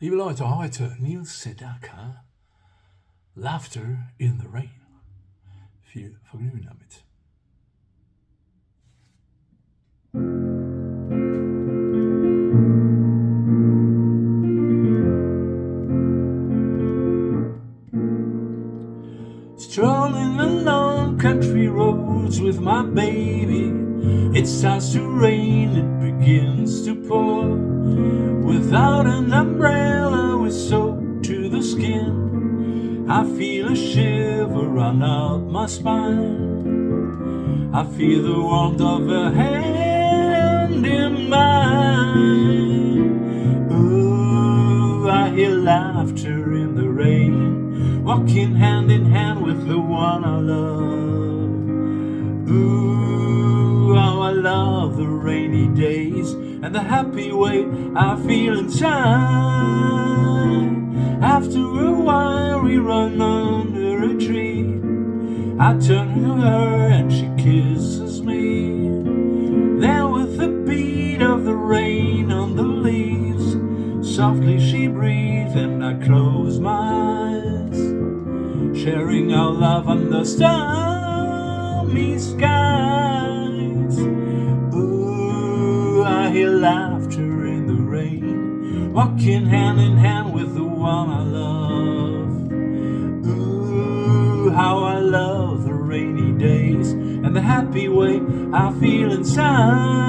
Liebe Leute, heute Nils Sedaka, Laughter in the Rain. Viel Vergnügen damit. Strolling along country roads with my baby, it starts to rain, it begins to pour. Without an umbrella, we're soaked to the skin. I feel a shiver run up my spine. I feel the warmth of a hand in mine. Ooh, I hear laughter in the rain, walking hand in hand with the one I love. Ooh, how I love the rainy days and the happy way I feel inside. After a while we run under a tree. I turn to her and she kisses me. Then with the beat of the rain on the leaves, softly she breathes and I close my eyes, sharing our love under stormy skies. Ooh, I hear laughter in the rain, walking hand in hand with the one I love. Ooh, how I love the rainy days and the happy way I feel inside.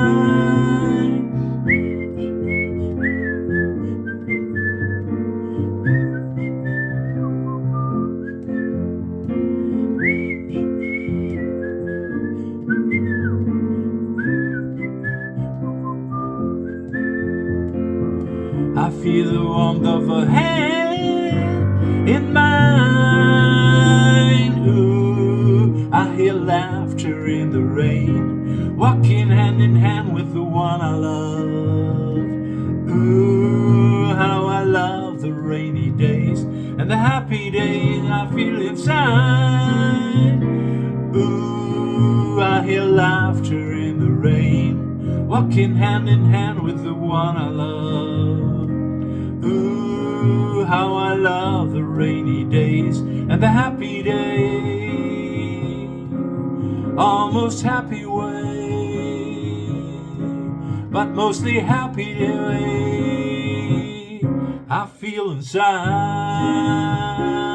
I feel the warmth of her hand in mine. Ooh, I hear laughter in the rain, walking hand in hand with the one I love. Ooh, how I love the rainy days and the happy days I feel inside. Ooh, I hear laughter in the rain, walking hand in hand with the one I love. Ooh, how I love the rainy days and the happy day, almost happy way, but mostly happy day I feel inside.